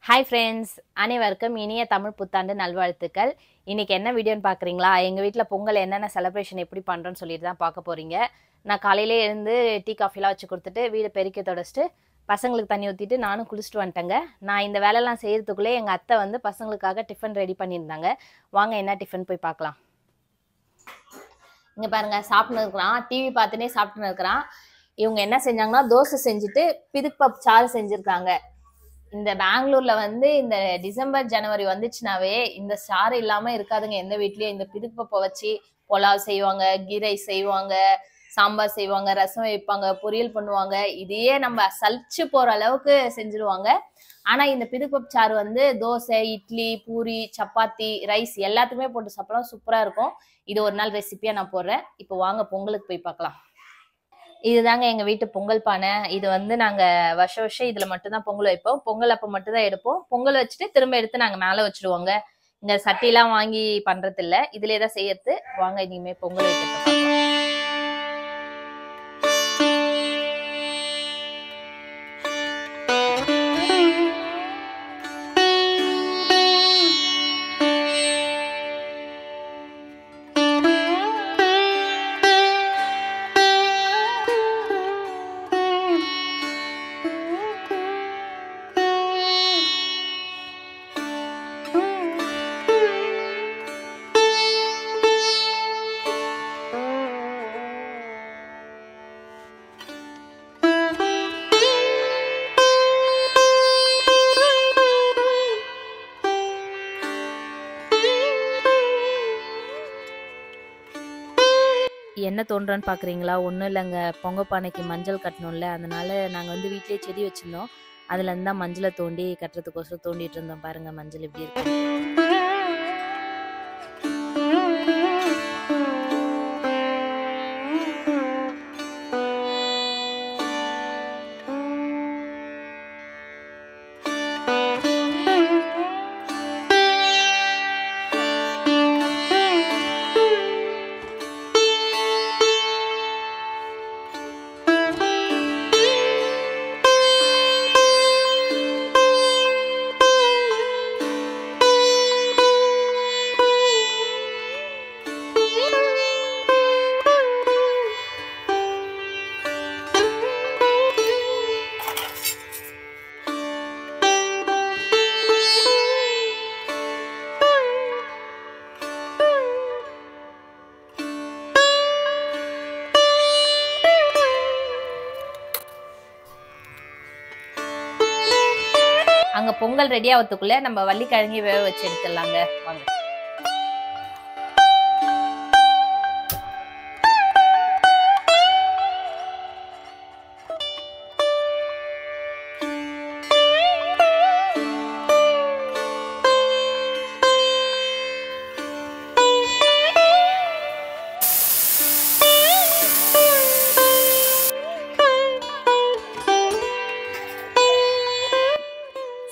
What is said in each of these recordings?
Hi friends, அனைவருக்கும் இனிய தமிழ் புத்தாண்டு நல்வாழ்த்துக்கள். இன்றைக்கி என்ன வீடியோன்னு பார்க்குறீங்களா? எங்கள் வீட்டில் பொங்கல் என்னென்ன செலிப்ரேஷன் எப்படி பண்ணுறோன்னு சொல்லிட்டு தான் பார்க்க போகிறீங்க. நான் காலையிலே எழுந்து டீ காஃபிலாம் வச்சு கொடுத்துட்டு வீடு பெருக்கி தொடச்சிட்டு பசங்களுக்கு தண்ணி ஊற்றிட்டு நானும் குளிச்சுட்டு வந்துட்டேங்க. நான் இந்த வேலைலாம் செய்கிறதுக்குள்ளே எங்கள் அத்தை வந்து பசங்களுக்காக டிஃபன் ரெடி பண்ணியிருந்தாங்க. வாங்க என்ன டிஃபன் போய் பார்க்கலாம். இங்கே பாருங்கள், சாப்பிட்டுன்னு இருக்கிறான், டிவி பார்த்துனே சாப்பிட்டுன்னு இருக்கிறான். இவங்க என்ன செஞ்சாங்கன்னா தோசை செஞ்சுட்டு பிதுப்பப் சாறு செஞ்சுருக்காங்க. இந்த பெங்களூர்ல வந்து இந்த டிசம்பர் ஜனவரி வந்துச்சுனாவே இந்த சாறு இல்லாம இருக்காதுங்க எந்த வீட்லயும். இந்த பிதுப்பப்பை வச்சு புலாவ் செய்வாங்க, கீரை செய்வாங்க, சாம்பார் செய்வாங்க, ரசம் வைப்பாங்க, பொரியல் பண்ணுவாங்க. இதையே நம்ம சலிச்சு போற அளவுக்கு செஞ்சிருவாங்க. ஆனா இந்த பிதுப்பப் சாறு வந்து தோசை, இட்லி, பூரி, சப்பாத்தி, ரைஸ் எல்லாத்துக்குமே போட்டு சாப்பிடலாம், சூப்பரா இருக்கும். இது ஒரு நாள் ரெசிபியா நான் போடுறேன். இப்போ வாங்க பொங்கலுக்கு போய் பார்க்கலாம். இதுதாங்க எங்கள் வீட்டு பொங்கல் பானை. இது வந்து நாங்கள் வருஷம் இதில் மட்டும்தான் பொங்கல் வைப்போம். பொங்கல் அப்போ மட்டும்தான் எடுப்போம். பொங்கல் வச்சுட்டு திரும்ப எடுத்து நாங்கள் மேலே வச்சுருவோங்க. இந்த சட்டிலாம் வாங்கி பண்ணுறதில்ல, இதிலே தான் செய்யறது. வாங்க இனிமேல் பொங்கல் வைக்கிறது. என்ன தோன்றான்னு பார்க்குறீங்களா? ஒன்றும் இல்லைங்க, பொங்கல் பானைக்கு மஞ்சள் கட்டணும்ல, அதனால நாங்கள் வந்து வீட்டிலே செடி வச்சுருந்தோம். அதுலேருந்து தான் மஞ்சளை தோண்டி கட்டுறதுக்கோசரம் தோண்டிட்டு இருந்தோம். பாருங்கள் மஞ்சள் எப்படி இருக்கு. அங்கே பொங்கல் ரெடி ஆகிறதுக்குள்ளே நம்ம வள்ளிக்கிழங்கி வேக வச்சு எடுத்துடலாங்க. வாங்க.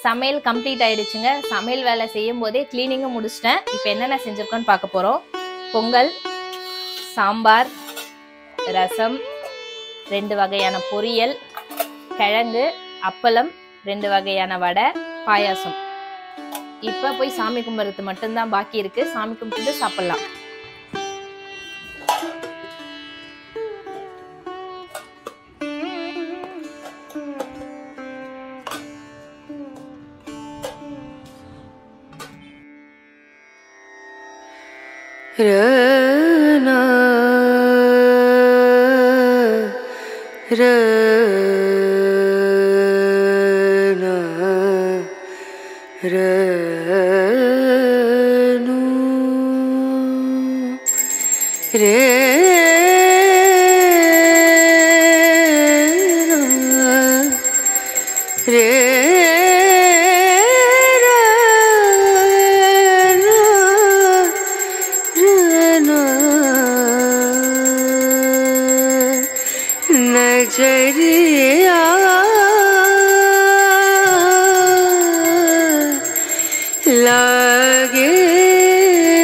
சமையல் கம்ப்ளீட் ஆயிடுச்சுங்க. சமையல் வேலை செய்யும் போதே கிளீனிங்கும் முடிச்சிட்டேன். இப்போ என்னென்ன செஞ்சுருக்கோன்னு பார்க்க போகிறோம். பொங்கல், சாம்பார், ரசம், 2 வகையான பொரியல், கிழங்கு, அப்பளம், 2 வகையான வடை, பாயாசம். இப்போ போய் சாமி கும்பிட்றது மட்டும்தான் பாக்கி இருக்கு. சாமி கும்பிட்டு சாப்பிட்லாம். ரனா ரனா ரனு ரே नजरिया लागे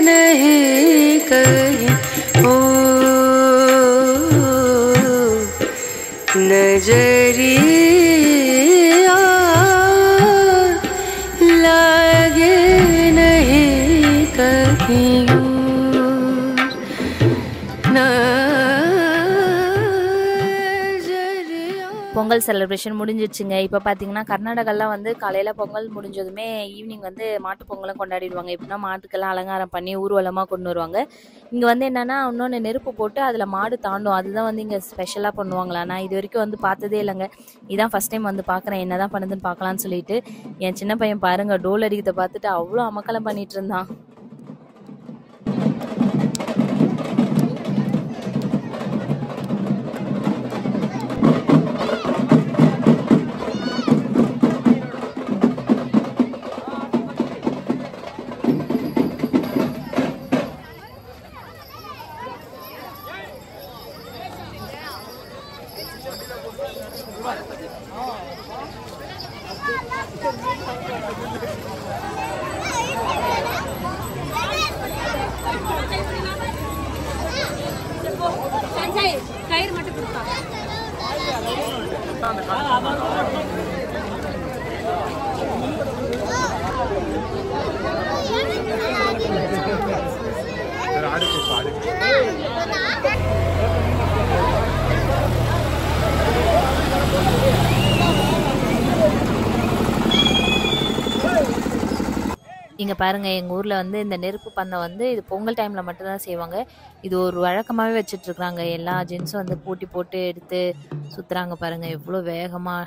नहीं कहीं ओ नजरिया பொங்கல் செலிப்ரேஷன் முடிஞ்சிடுச்சுங்க. இப்போ பார்த்தீங்கன்னா கர்நாடகாலாம் வந்து காலையில் பொங்கல் முடிஞ்சதுமே ஈவினிங் வந்து மாட்டு பொங்கலும் கொண்டாடிடுவாங்க. எப்படின்னா மாட்டுக்கெல்லாம் அலங்காரம் பண்ணி ஊர்வலமாக கொண்டு வருவாங்க. இங்கே வந்து என்னென்னா இன்னொன்று நெருப்பு போட்டு அதில் மாடு தாண்டும். அதுதான் வந்து இங்கே ஸ்பெஷலாக பண்ணுவாங்களா. நான் இது வரைக்கும் வந்து பார்த்ததே இல்லைங்க. இதான் ஃபஸ்ட் டைம் வந்து பார்க்குறேன். என்ன தான் பண்ணுதுன்னு பார்க்கலான்னு சொல்லிட்டு என் சின்ன பையன் பாருங்கள் டோல் அடிக்கிறத பார்த்துட்டு அவ்வளோ அமக்கலம் பண்ணிட்டு இருந்தான். கயிறு மட்டும் கொடுப்பாங்க. இங்கே பாருங்கள் எங்கள் ஊரில் வந்து இந்த நெருப்பு பந்தம் வந்து இது பொங்கல் டைமில் மட்டும்தான் செய்வாங்க. இது ஒரு வழக்கமாகவே வச்சிட்ருக்குறாங்க. எல்லா ஜென்ஸும் வந்து போட்டி போட்டு எடுத்து சுற்றுறாங்க பாருங்கள் எவ்வளோ வேகமாக.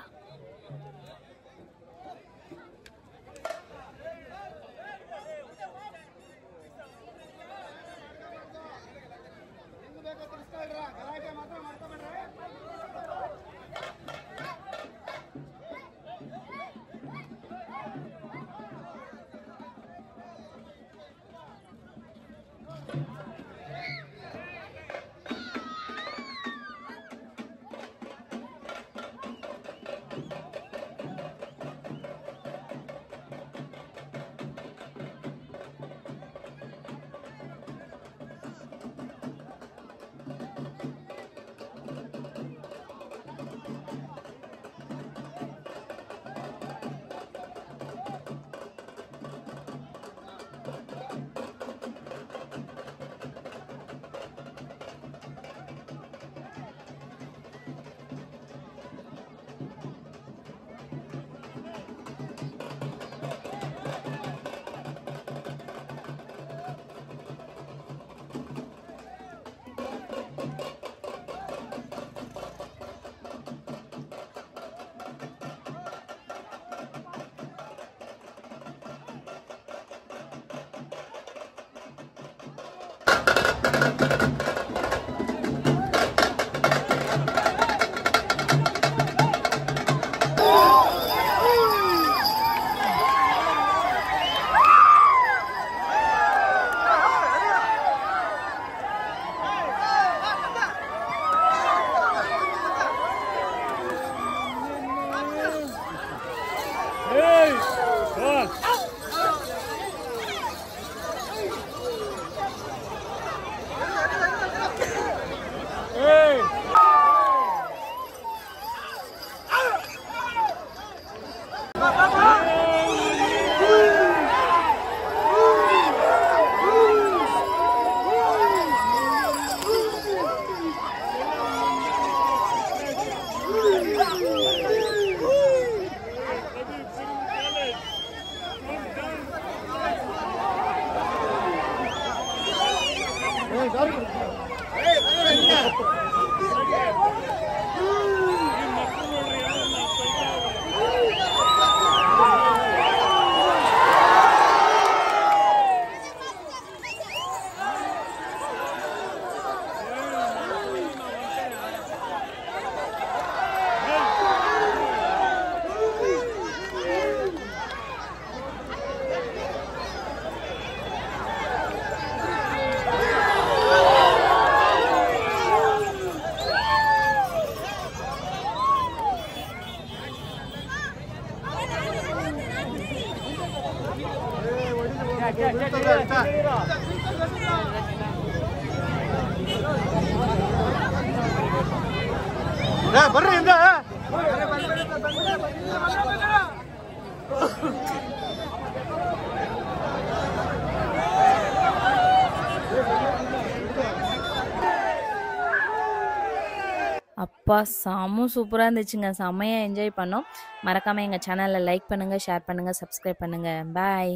ಬರ್ರಿ ಇಂದ அப்பா செம்ம சூப்பராக இருந்துச்சுங்க. செம்மையாக என்ஜாய் பண்ணோம். மறக்காமல் எங்கள் சேனலை லைக் பண்ணுங்கள், ஷேர் பண்ணுங்கள், சப்ஸ்கிரைப் பண்ணுங்கள். பாய்.